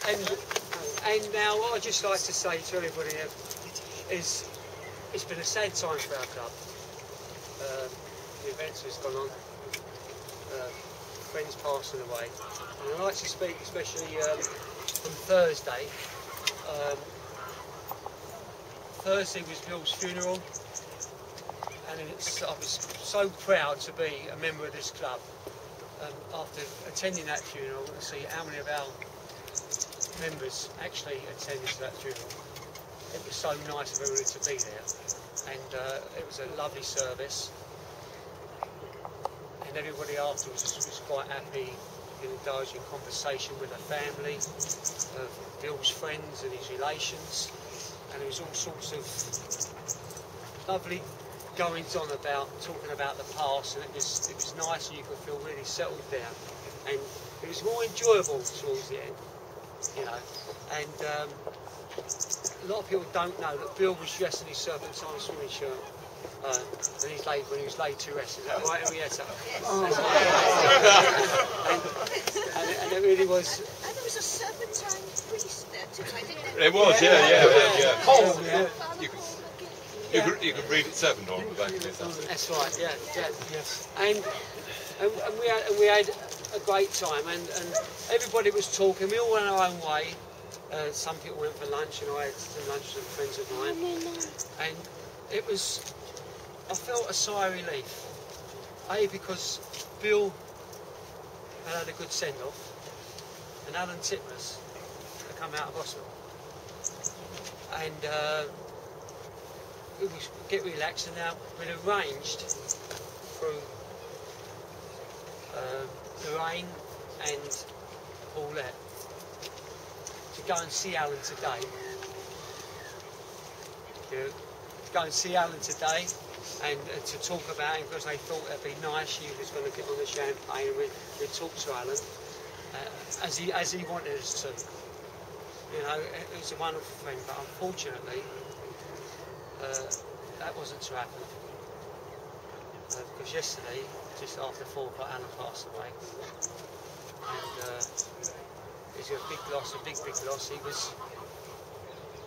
And now what I'd just like to say to everybody is it's been a sad time for our club. The events has gone on, friends passing away, and I'd like to speak especially from Thursday. Thursday was Bill's funeral, and I was so proud to be a member of this club. After attending that funeral, and see how many of our members actually attended to that funeral. It was so nice of everybody to be there, and it was a lovely service. And everybody afterwards was quite happy in indulging conversation with the family, of Bill's friends and his relations, and there was all sorts of lovely goings on about talking about the past, and it was nice, and you could feel really settled down, and it was more enjoyable towards the end, you know. And a lot of people don't know that Bill was dressed in his Serpentine Swimming shirt when he was laid to rest. Is that right, Henrietta? And it really was. And there was a Serpentine priest there too, I think. It was, yeah. Oh, yeah. You could read it Serpentine on the back of it. That's right, yeah. Yes. And we had a great time, and everybody was talking. We all went our own way. Some people went for lunch, and I had some lunch with friends of mine. And it was, I felt a sigh of relief. Because Bill had a good send-off, and Alan Titmus had come out of hospital. And we get relaxed, and now we'd arranged through Lorraine and Paulette to go and see Alan today. To go and see Alan today and to talk about him, because they thought it'd be nice. She was going to get on the champagne, and we'd talk to Alan as he wanted us to. You know, it was a wonderful thing, but unfortunately that wasn't to happen. Because yesterday, just after 4 o'clock, Alan passed away. And it's a big loss, a big loss. He was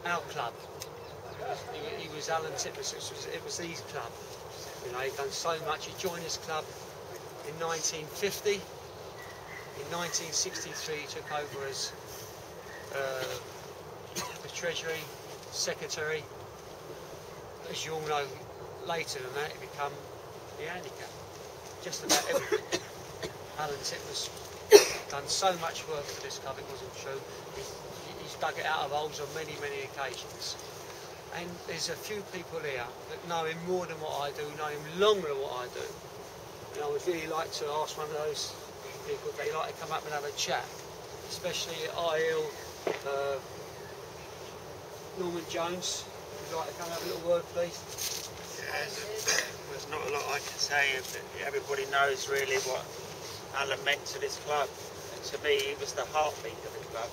our club. He was Alan Titmus, it was his club. You know, he'd done so much. He joined his club in 1950. In 1963, he took over as the Treasury Secretary. As you all know, later than that, he became the handicap. Just about everything. Alan Titmus done so much work for this club, it wasn't true. He's dug it out of holes on many occasions. And there's a few people here that know him more than what I do, know him longer than what I do. And I would really like to ask one of those people if they'd like to come up and have a chat, especially IL, Norman Jones. Would you like to come and have a little word, please? Yeah, there's not a lot I can say. Everybody knows really what Alan meant to this club. And to me, he was the heartbeat of the club.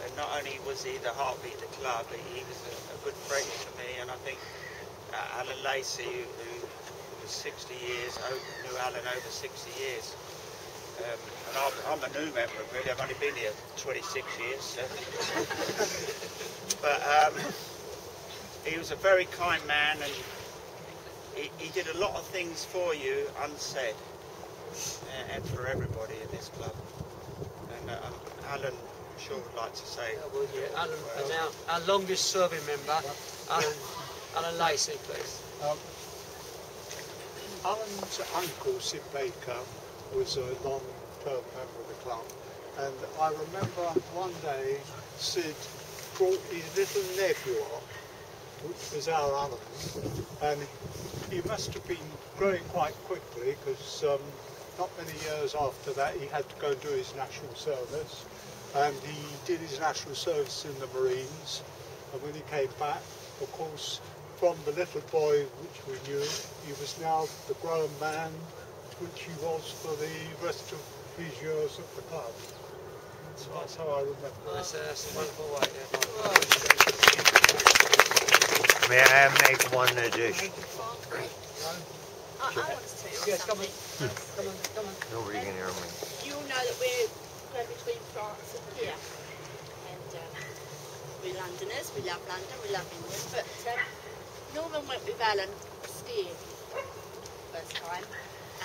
And not only was he the heartbeat of the club, but he was a good friend to me. And I think Alan Lacey, who was 60 years, knew Alan over 60 years. And I'm a new member, really. I've only been here 26 years. So. But he was a very kind man, and he did a lot of things for you unsaid, and for everybody in this club. And Alan, I'm sure would like to say. Well, yeah, Alan, and now our longest serving member, Alan Lacey, please. Alan's uncle, Sid Baker, was a long-term member of the club, and I remember one day Sid brought his little nephew up, which was our Alan, and he must have been growing quite quickly, because not many years after that he had to go and do his national service, and he did his national service in the Marines, and when he came back, of course, from the little boy which we knew, he was now the grown man which he was for the rest of his years at the club. So that's how I remember. That's a wonderful way, yeah. May I make one addition? I want to tell you Yes, come on. something. Come on. Nobody can hear me. You know that we're going between France and here. Londoners. We love London, we love England. But Norman went with Alan skiing first time,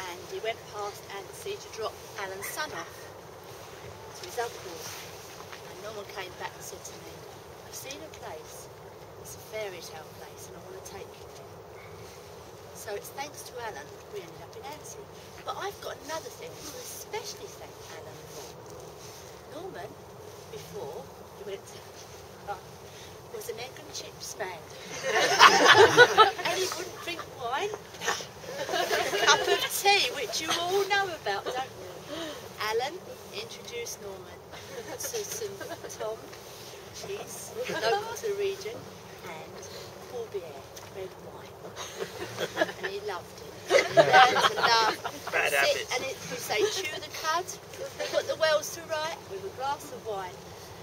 and he went past Anstey to drop Alan's son off to his uncle's. And Norman came back and said to me, I've seen a place, it's a fairy tale place, and I want to take you there. So it's thanks to Alan we ended up in Anstey. But I've got another thing to especially thank Alan for. Norman, before he went to was an egg and chips man. And he wouldn't drink wine. A cup of tea, which you all know about, don't you? Alan introduced Norman to some Tom cheese, local to the region, and Paul beer, red wine. And he loved it. He learned to love. Bad habits. And we say, chew the cud, put the wells to right with a glass of wine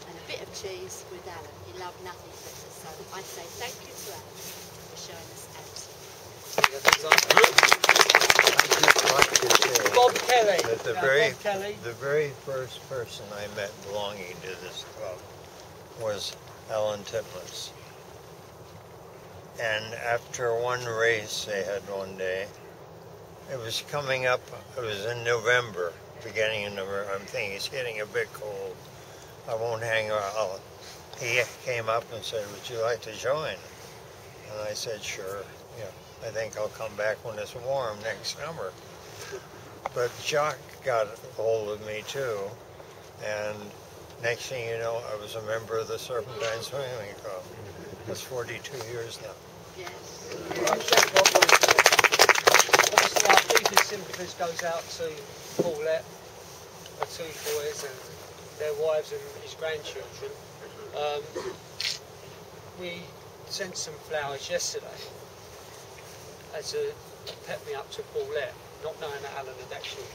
and a bit of cheese with Alan. He loved nothing better. So I say thank you to Alan for showing us out. Bob Kelly. That the very first person I met belonging to this club was Alan Titmuss. And after one race they had one day, it was coming up, it was in November, beginning in November. I'm thinking it's getting a bit cold. I won't hang around. He came up and said, would you like to join? And I said, sure. Yeah, I think I'll come back when it's warm next summer. But Jock got hold of me too. And next thing you know, I was a member of the Serpentine Swimming Club. That's 42 years now. Yes. Obviously our deepest sympathies goes out to Paulette, the two boys and their wives and his grandchildren. We sent some flowers yesterday as a pep me up to Paulette, not knowing that Alan had actually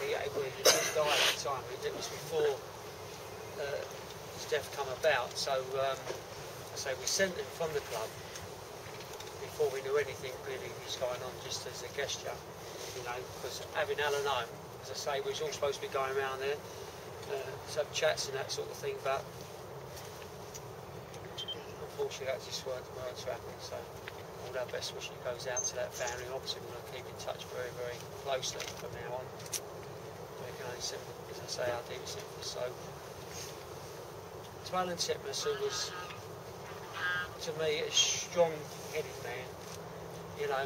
he died at the time. It was before his death come about, so I we sent them from the club before we knew anything really was going on, just as a gesture, you know, because having Alan home, as I say, we was all supposed to be going around there to have chats and that sort of thing, but unfortunately that just weren't to happen. So all our best wishes goes out to that family. Obviously we're going to keep in touch very, very closely from now on. We can only send, as I say, our deepest sympathies. So to Alan Titmuss, who was to me a strong-headed man, you know,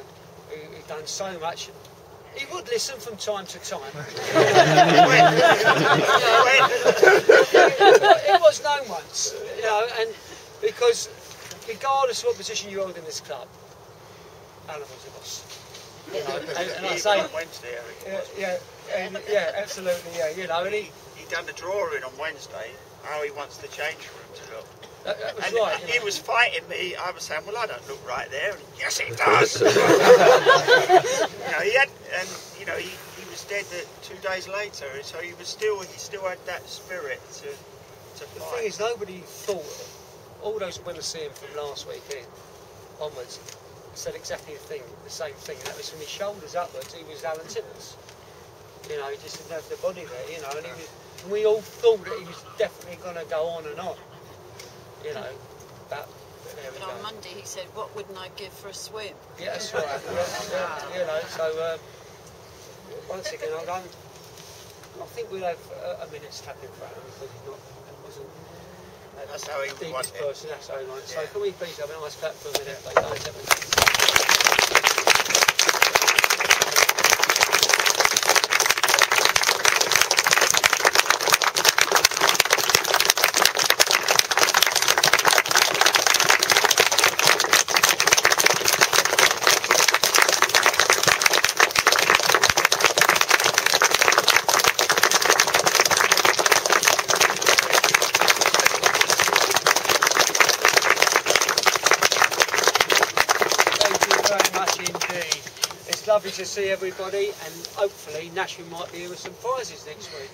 who'd done so much. He would listen from time to time. It was known once, you know, and because regardless of what position you hold in this club, Alan was the boss. You know, and I say, Wednesday, yeah, absolutely, yeah, you know, and he done the drawing on Wednesday. How he wants the change room to look. That was and right. He was fighting me. I was saying, well, I don't look right there. And yes, it does. He had, and he was dead 2 days later. So he still had that spirit to fight. The thing is, nobody thought. All those who went to see him from last weekend onwards said exactly the same thing. And that was from his shoulders upwards. He was Alan Titmuss. You know, he just didn't have the body there. You know, and we all thought that he was definitely going to go on and on. You know, but there we go. On Monday he said, what wouldn't I give for a swim? Yeah, that's right. Yeah, you know, so once again, I think we'll have a minute's tapping for him because he wasn't that's how he the deepest wanted. person. That's how he wanted. So Yeah. can we please have a nice clap for a minute, please? Lovely to see everybody, and hopefully Nashville might be here with some prizes next week.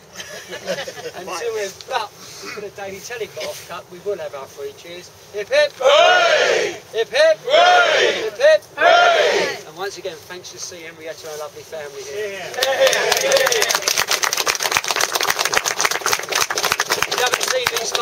Until we're up for the Daily Telegraph Cup, we will have our 3 cheers. Hip hip! Hooray! Hip hip! Hooray! Hip hip! Hooray! And once again, thanks to see Henrietta and our lovely family here. Yeah. If you haven't seen these